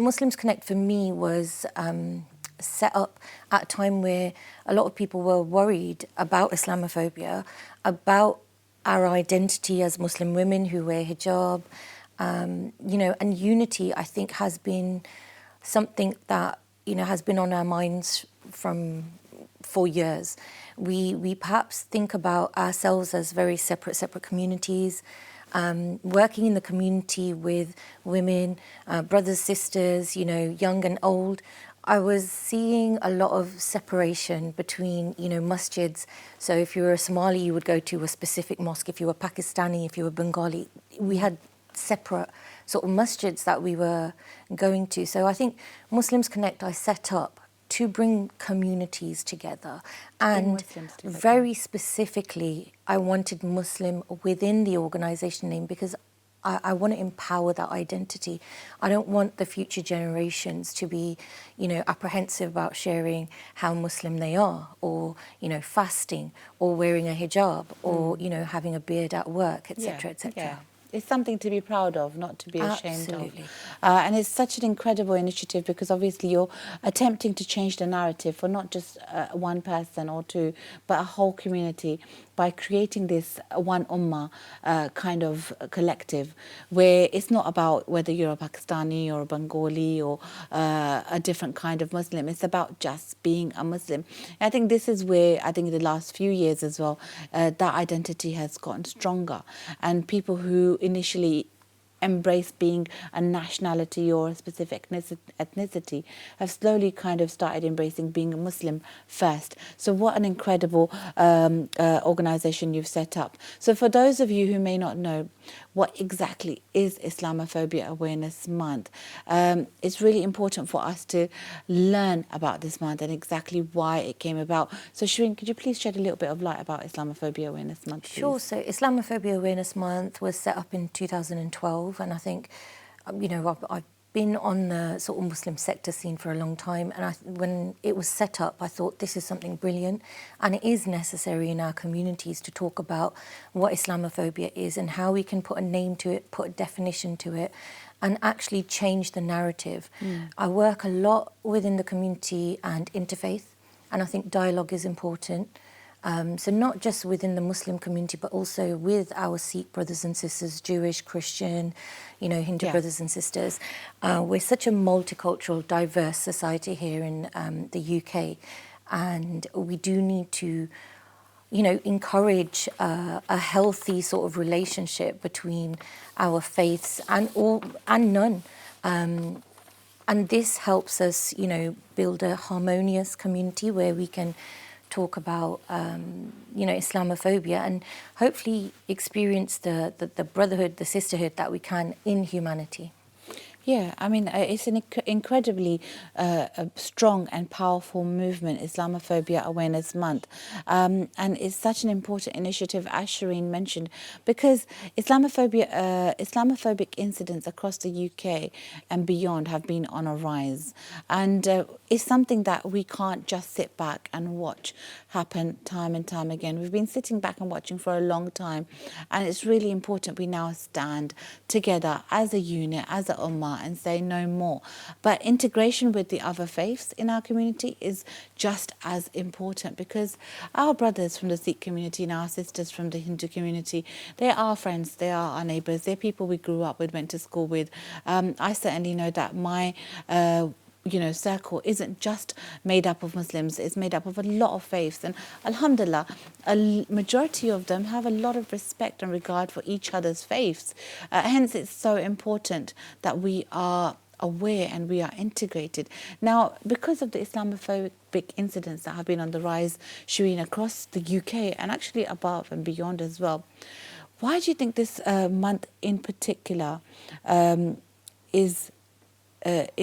Muslims Connect for me was set up at a time where a lot of people were worried about Islamophobia, about our identity as Muslim women who wear hijab, you know, and unity, I think, has been something that, you know, has been on our minds for years. We perhaps think about ourselves as very separate communities. Working in the community with women, brothers, sisters, you know, young and old, I was seeing a lot of separation between, you know, masjids. So if you were a Somali, you would go to a specific mosque. If you were Pakistani, if you were Bengali, we had separate sort of masjids that we were going to. So I think Muslims Connect I set up to bring communities together, and very specifically I wanted Muslim within the organisation name because I want to empower that identity. I don't want the future generations to be, you know, apprehensive about sharing how Muslim they are, or, you know, fasting, or wearing a hijab, or, you know, having a beard at work, etc., etc. Yeah. It's something to be proud of, not to be ashamed Absolutely. of. And it's such an incredible initiative because obviously you're attempting to change the narrative for not just one person or two, but a whole community by creating this one ummah kind of collective where it's not about whether you're a Pakistani or a Bengali or a different kind of Muslim. It's about just being a Muslim. And I think this is where, I think in the last few years as well, that identity has gotten stronger. And people who initially embrace being a nationality or a specific ethnicity have slowly kind of started embracing being a Muslim first. So what an incredible organisation you've set up. So for those of you who may not know what exactly is Islamophobia Awareness Month, it's really important for us to learn about this month and exactly why it came about. So Shreen, could you please shed a little bit of light about Islamophobia Awareness Month, please? Sure. So Islamophobia Awareness Month was set up in 2012, and I think, you know, I've been on the sort of Muslim sector scene for a long time, and when it was set up, I thought this is something brilliant, and it is necessary in our communities to talk about what Islamophobia is and how we can put a name to it, put a definition to it, and actually change the narrative. I work a lot within the community and interfaith, and I think dialogue is important. So not just within the Muslim community, but also with our Sikh brothers and sisters, Jewish, Christian, you know, Hindu brothers and sisters. We're such a multicultural, diverse society here in the UK, and we do need to, you know, encourage a healthy sort of relationship between our faiths and none. And this helps us, you know, build a harmonious community where we can talk about, you know, Islamophobia and hopefully experience the brotherhood, the sisterhood that we can in humanity. Yeah, I mean, it's an incredibly strong and powerful movement, Islamophobia Awareness Month. And it's such an important initiative, as Shreen mentioned, because Islamophobic incidents across the UK and beyond have been on a rise. And it's something that we can't just sit back and watch happen time and time again. We've been sitting back and watching for a long time. And it's really important we now stand together as a unit, as a ummah, and say no more. But integration with the other faiths in our community is just as important, because our brothers from the Sikh community and our sisters from the Hindu community, they are our friends, they are our neighbours, they're people we grew up with, went to school with. I certainly know that my circle isn't just made up of Muslims, it's made up of a lot of faiths, and alhamdulillah, a majority of them have a lot of respect and regard for each other's faiths. Hence, it's so important that we are aware and we are integrated. Now, because of the Islamophobic incidents that have been on the rise, Shreen, across the UK and actually above and beyond as well, why do you think this month in particular is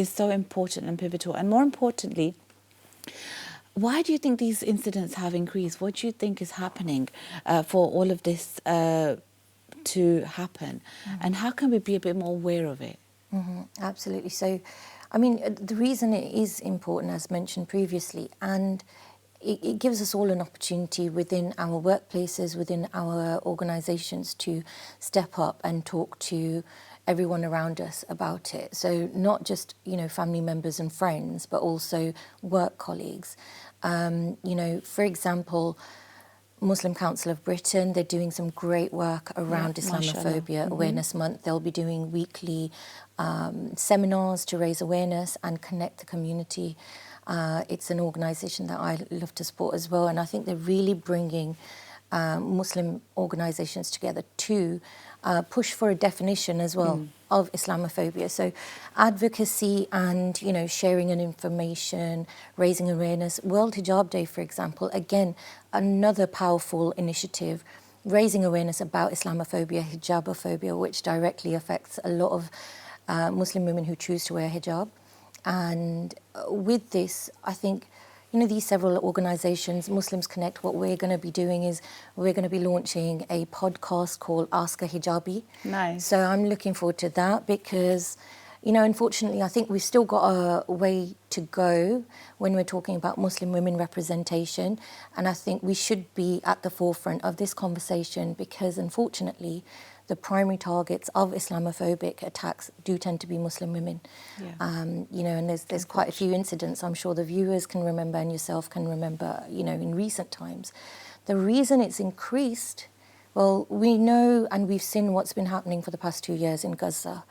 so important and pivotal? And more importantly, why do you think these incidents have increased? What do you think is happening for all of this to happen? And how can we be a bit more aware of it? Absolutely. So, I mean, the reason it is important, as mentioned previously, and it gives us all an opportunity within our workplaces, within our organisations, to step up and talk to everyone around us about it. So not just, family members and friends, but also work colleagues. For example, Muslim Council of Britain, they're doing some great work around Islamophobia Awareness Month. They'll be doing weekly seminars to raise awareness and connect the community. It's an organisation that I love to support as well, and I think they're really bringing Muslim organisations together to push for a definition as well of Islamophobia. So advocacy and, sharing an information, raising awareness. World Hijab Day, for example, again, another powerful initiative, raising awareness about Islamophobia, hijabophobia, which directly affects a lot of Muslim women who choose to wear hijab. And with this, I think, these several organisations, Muslims Connect, what we're going to be doing is we're going to be launching a podcast called Ask a Hijabi. Nice. So I'm looking forward to that because, unfortunately, I think we've still got a way to go when we're talking about Muslim women representation. And I think we should be at the forefront of this conversation because, unfortunately, the primary targets of Islamophobic attacks do tend to be Muslim women. Yeah. And there's quite a few incidents I'm sure the viewers can remember and yourself can remember, in recent times. The reason it's increased, well, we know and we've seen what's been happening for the past 2 years in Gaza.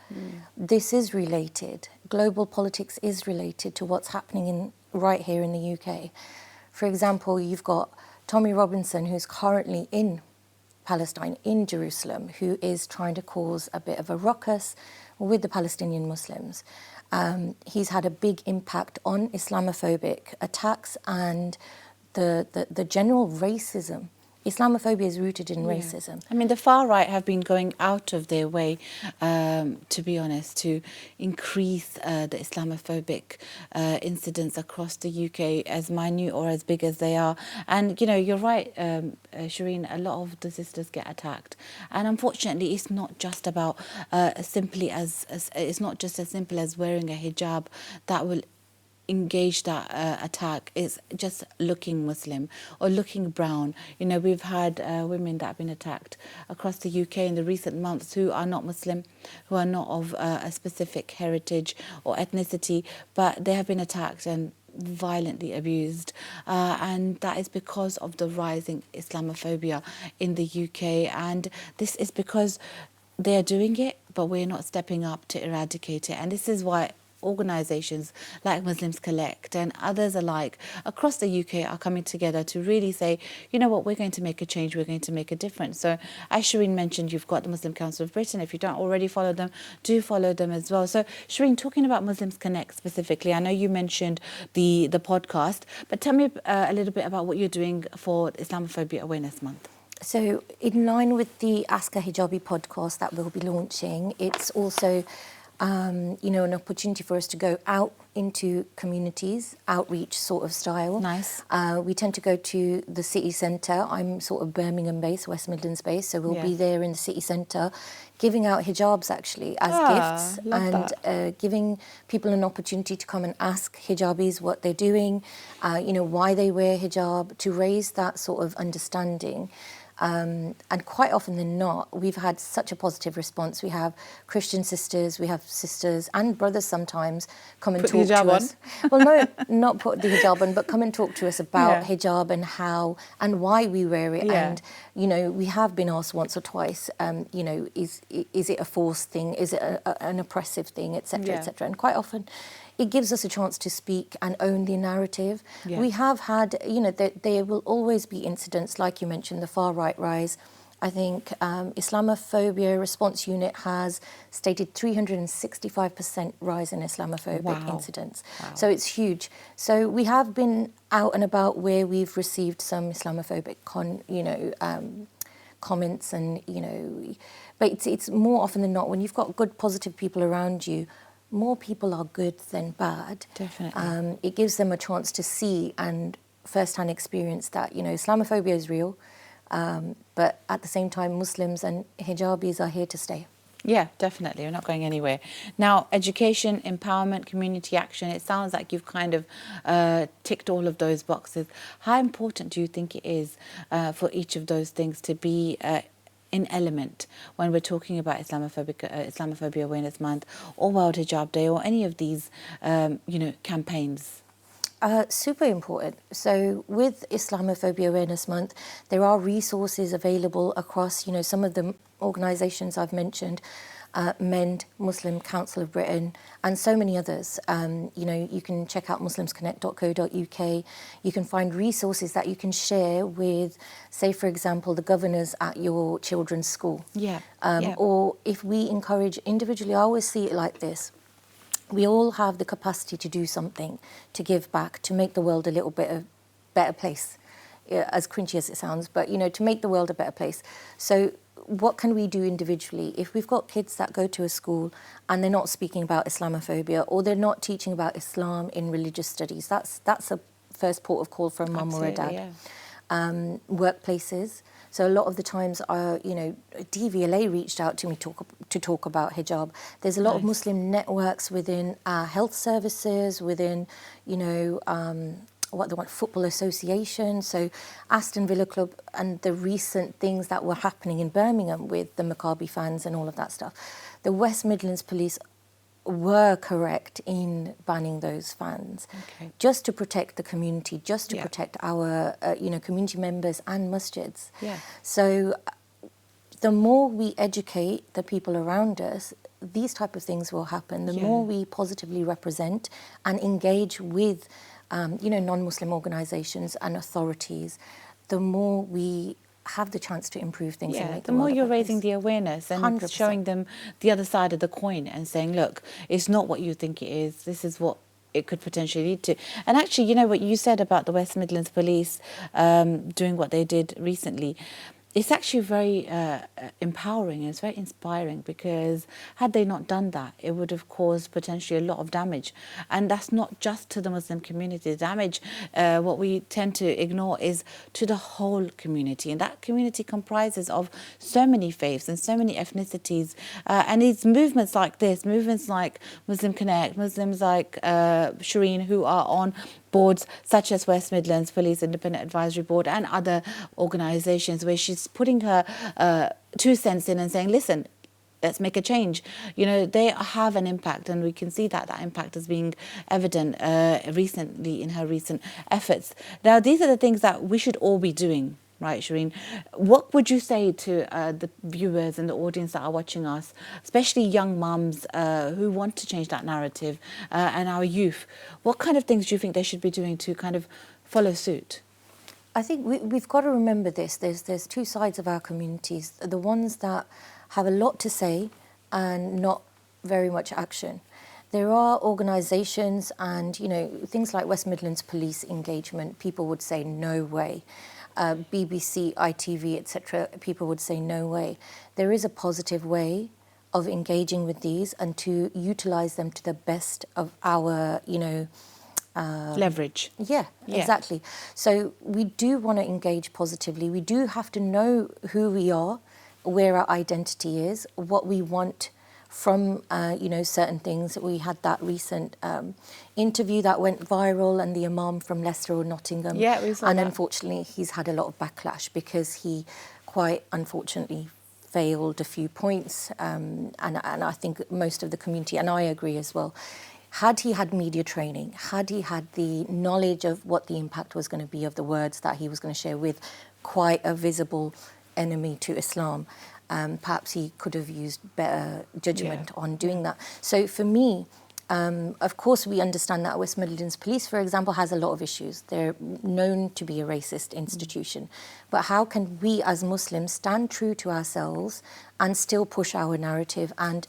This is related. Global politics is related to what's happening right here in the UK. For example, you've got Tommy Robinson, who's currently in Palestine, in Jerusalem, who is trying to cause a bit of a ruckus with the Palestinian Muslims. He's had a big impact on Islamophobic attacks and the general racism. Islamophobia is rooted in racism. I mean, the far right have been going out of their way, to be honest, to increase the Islamophobic incidents across the UK, as minute or as big as they are. And, you're right, Shreen, a lot of the sisters get attacked. And unfortunately, it's not just about it's not just as simple as wearing a hijab that will engage that attack. Is just looking Muslim or looking brown. We've had women that have been attacked across the UK in the recent months who are not Muslim, who are not of a specific heritage or ethnicity, but they have been attacked and violently abused, and that is because of the rising Islamophobia in the UK. And this is because they're doing it, but we're not stepping up to eradicate it. And this is why organisations like Muslims Collect and others alike across the UK are coming together to really say, we're going to make a change, we're going to make a difference. So as Shreen mentioned, you've got the Muslim Council of Britain. If you don't already follow them, do follow them as well. So Shreen, talking about Muslims Connect specifically, I know you mentioned the podcast, but tell me a little bit about what you're doing for Islamophobia Awareness Month. So in line with the Ask a Hijabi podcast that we'll be launching, it's also an opportunity for us to go out into communities, outreach sort of style. Nice. We tend to go to the city centre. I'm sort of Birmingham based, West Midlands based, so we'll be there in the city centre giving out hijabs actually as gifts and giving people an opportunity to come and ask hijabis what they're doing, why they wear hijab, to raise that sort of understanding. And quite often than not, we've had such a positive response. We have Christian sisters, we have sisters and brothers sometimes come and talk to us. Well, no, not put the hijab on, but come and talk to us about hijab and how and why we wear it. Yeah. And, we have been asked once or twice, is it a forced thing? Is it an oppressive thing, etc., etc. And quite often it gives us a chance to speak and own the narrative. Yeah. We have had, there will always be incidents, like you mentioned, the far right rise. I think Islamophobia Response Unit has stated 365% rise in Islamophobic incidents. Wow. So it's huge. So we have been out and about where we've received some Islamophobic comments and, but it's more often than not, when you've got good, positive people around you, more people are good than bad. Definitely. It gives them a chance to see and first-hand experience that, Islamophobia is real, but at the same time, Muslims and hijabis are here to stay. Yeah, definitely. We're not going anywhere. Now, education, empowerment, community action, it sounds like you've kind of ticked all of those boxes. How important do you think it is for each of those things to be in element when we're talking about Islamophobia Awareness Month or World Hijab Day or any of these, campaigns? Super important. So with Islamophobia Awareness Month, there are resources available across, some of the organisations I've mentioned, MEND, Muslim Council of Britain, and so many others. You can check out muslimsconnect.co.uk. You can find resources that you can share with, say, for example, the governors at your children's school. Or if we encourage individually, I always see it like this. We all have the capacity to do something, to give back, to make the world a little bit a better place, as cringy as it sounds, but, to make the world a better place. So what can we do individually? If we've got kids that go to a school and they're not speaking about Islamophobia or they're not teaching about Islam in religious studies, that's a first port of call for a mum or a dad. Yeah. Workplaces. So a lot of the times, DVLA reached out to me to talk about hijab. There's a lot of Muslim networks within our health services, within, football association. So Aston Villa Club and the recent things that were happening in Birmingham with the Maccabi fans and all of that stuff. The West Midlands Police were correct in banning those fans, just to protect the community, just to protect our, community members and masjids. So the more we educate the people around us, these type of things will happen. The more we positively represent and engage with, non-Muslim organisations and authorities, the more we have the chance to improve things and make the more you're raising place. the awareness and 100%. showing them the other side of the coin and saying, look, it's not what you think it is. This is what it could potentially lead to. And actually, what you said about the West Midlands Police doing what they did recently, it's actually very empowering and it's very inspiring, because had they not done that, it would have caused potentially a lot of damage. And that's not just to the Muslim community. The damage, what we tend to ignore, is to the whole community. And that community comprises of so many faiths and so many ethnicities. And it's movements like this, movements like Muslim Connect, Muslims like Shreen, who are on boards such as West Midlands Police Independent Advisory Board and other organisations, where she's putting her 2 cents in and saying, listen, let's make a change. They have an impact, and we can see that impact is being evident recently in her recent efforts. Now, these are the things that we should all be doing. Right, Shreen. What would you say to the viewers and the audience that are watching us, especially young mums who want to change that narrative, and our youth? What kind of things do you think they should be doing to kind of follow suit? I think we've got to remember this. There's 2 sides of our communities. The ones that have a lot to say and not very much action. There are organisations and, things like West Midlands Police engagement. People would say, no way. BBC, ITV, etc., people would say no way. There is a positive way of engaging with these and to utilise them to the best of our, leverage. Yeah, exactly. So we do want to engage positively. We do have to know who we are, where our identity is, what we want from, certain things. We had that recent interview that went viral, and the Imam from Leicester or Nottingham. Yeah, we saw and that. Unfortunately, he's had a lot of backlash because he quite unfortunately failed a few points. And I think most of the community, and I agree as well, had he had media training, had he had the knowledge of what the impact was going to be of the words that he was going to share with quite a visible enemy to Islam, perhaps he could have used better judgment on doing that. So for me, of course, we understand that West Midlands Police, for example, has a lot of issues. They're known to be a racist institution. But how can we as Muslims stand true to ourselves and still push our narrative and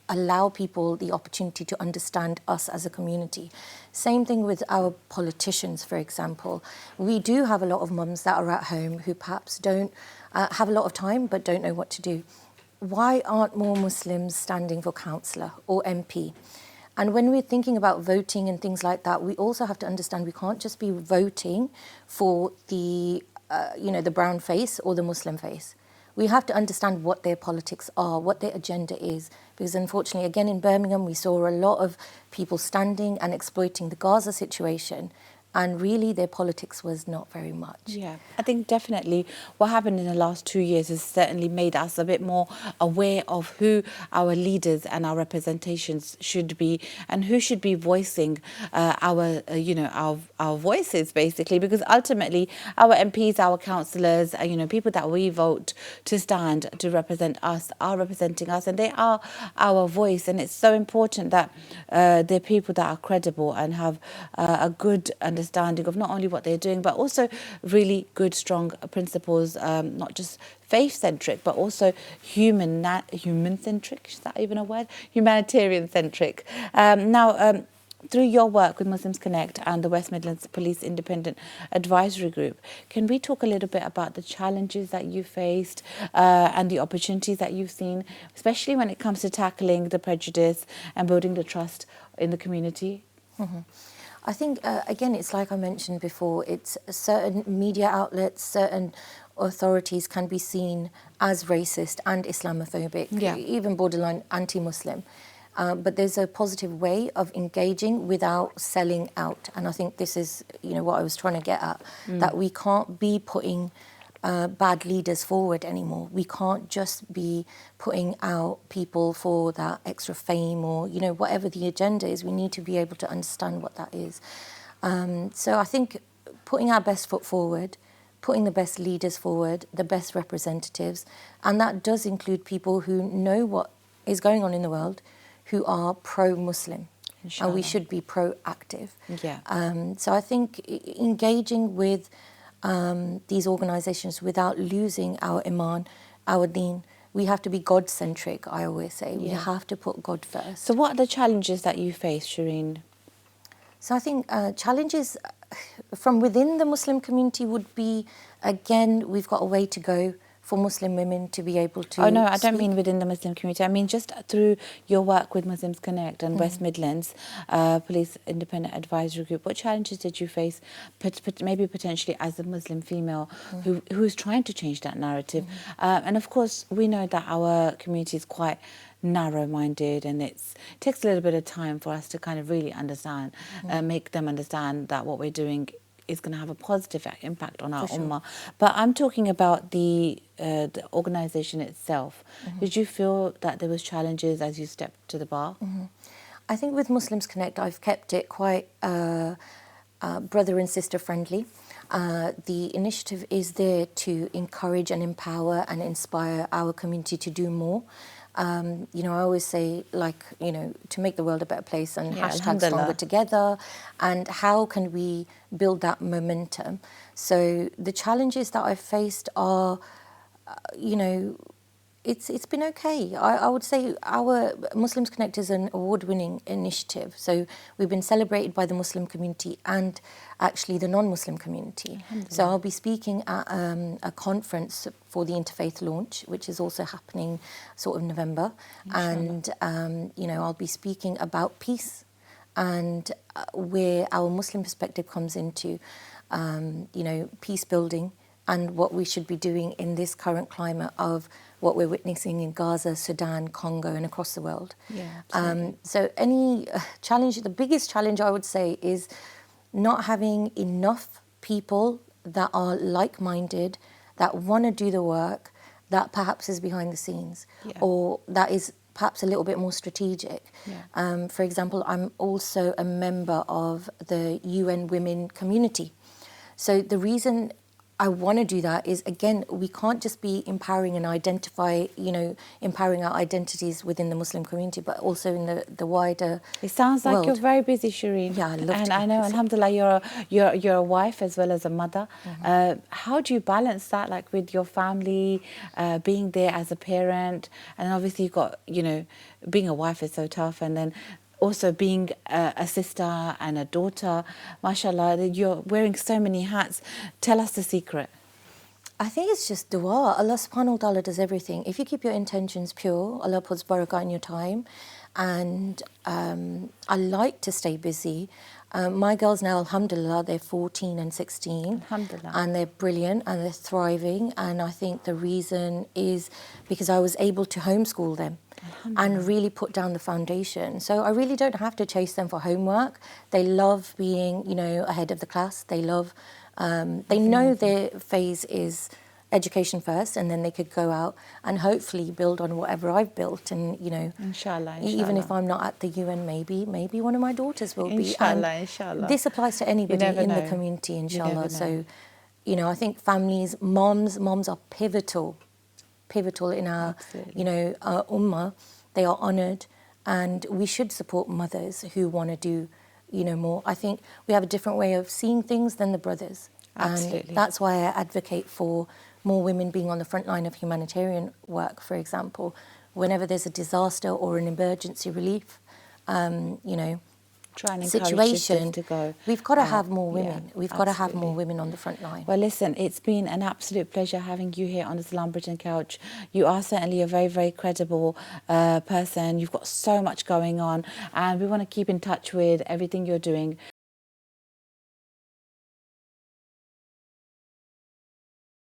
allow people the opportunity to understand us as a community? Same thing with our politicians, for example. We do have a lot of mums that are at home who perhaps don't have a lot of time but don't know what to do. Why aren't more Muslims standing for councillor or MP? And when we're thinking about voting and things like that, we also have to understand we can't just be voting for the, the brown face or the Muslim face. We have to understand what their politics are, what their agenda is. Because unfortunately, again, in Birmingham, we saw a lot of people standing and exploiting the Gaza situation and really their politics was not very much. Yeah, I think definitely what happened in the last 2 years has certainly made us a bit more aware of who our leaders and our representations should be, and who should be voicing our voices, basically, because ultimately our MPs, our councillors, people that we vote to stand to represent us are representing us, and they are our voice. And it's so important that they're people that are credible and have a good understanding of not only what they're doing, but also really good, strong principles, not just faith-centric, but also human-centric. Is that even a word? Humanitarian-centric. Through your work with Muslims Connect and the West Midlands Police Independent Advisory Group, can we talk a little bit about the challenges that you faced and the opportunities that you've seen, especially when it comes to tackling the prejudice and building the trust in the community? Mm-hmm. I think, again, it's like I mentioned before, it's certain media outlets, certain authorities can be seen as racist and Islamophobic, even borderline anti-Muslim. But there's a positive way of engaging without selling out. And I think this is, what I was trying to get at, that we can't be putting bad leaders forward anymore. We can't just be putting out people for that extra fame or, whatever the agenda is. We need to be able to understand what that is. So I think putting our best foot forward, putting the best leaders forward, the best representatives, and that does include people who know what is going on in the world, who are pro-Muslim. Inshallah. And we should be proactive. Yeah. So I think engaging with these organisations without losing our iman, our deen. We have to be God-centric, I always say. We have to put God first. So what are the challenges that you face, Shreen? So I think challenges from within the Muslim community would be, again, we've got a way to go for Muslim women to be able to Oh, no, I don't speak. mean within the Muslim community. I mean just through your work with Muslims Connect and West Midlands Police Independent Advisory Group. What challenges did you face, maybe potentially as a Muslim female who's trying to change that narrative? And of course, we know that our community is quite narrow-minded, and it takes a little bit of time for us to kind of really understand, make them understand that what we're doing is going to have a positive impact on our ummah. But I'm talking about the organisation itself. Did you feel that there was challenges as you stepped to the bar? I think with Muslims Connect, I've kept it quite brother and sister friendly. The initiative is there to encourage and empower and inspire our community to do more. I always say, to make the world a better place, and hashtag stronger together, and how can we build that momentum? So the challenges that I've faced are, it's been okay. I would say our Muslims Connect is an award-winning initiative. So we've been celebrated by the Muslim community and actually the non-Muslim community. So I'll be speaking at a conference for the Interfaith launch, which is also happening sort of November. Inshallah. And, I'll be speaking about peace and where our Muslim perspective comes into, peace building and what we should be doing in this current climate of what we're witnessing in Gaza, Sudan, Congo, and across the world. So any challenge, the biggest challenge I would say is not having enough people that are like-minded, that want to do the work, that perhaps is behind the scenes, or that is perhaps a little bit more strategic. For example, I'm also a member of the UN Women community. So the reason I want to do that is, again, we can't just be empowering and empowering our identities within the Muslim community, but also in the wider It sounds like world. You're very busy, Shreen. Yeah, I love and to I know, busy. alhamdulillah, you're a wife as well as a mother. How do you balance that, with your family, being there as a parent, and obviously you've got, being a wife is so tough, and then also being a sister and a daughter, mashallah, you're wearing so many hats. Tell us the secret. I think it's just dua. Allah subhanahu wa ta'ala does everything. If you keep your intentions pure, Allah puts barakah in your time. and I like to stay busy. My girls now, alhamdulillah, they're 14 and 16. Alhamdulillah. And they're brilliant and they're thriving. And I think the reason is because I was able to homeschool them and really put down the foundation. So I really don't have to chase them for homework. They love being, you know, ahead of the class. They love, they know their phase is education first, and then they could go out and hopefully build on whatever I've built. And, you know, Inshallah, even if I'm not at the UN, maybe one of my daughters will be. Inshallah, And inshallah. this applies to anybody never in the know. community, You never inshallah. know. So, you know, I think families, moms are pivotal in our, Absolutely. you know, our ummah. They are honoured, and we should support mothers who want to do, you know, more. I think we have a different way of seeing things than the brothers. Absolutely. And that's why I advocate for more women being on the front line of humanitarian work, for example. Whenever there's a disaster or an emergency relief, you know, Try and encourage situation, sisters to go. we've got to have more Yeah, women. We've got to have more absolutely. women on the front line. Well, listen, it's been an absolute pleasure having you here on the Salaam Britain couch. You are certainly a very, very credible person. You've got so much going on, and we want to keep in touch with everything you're doing.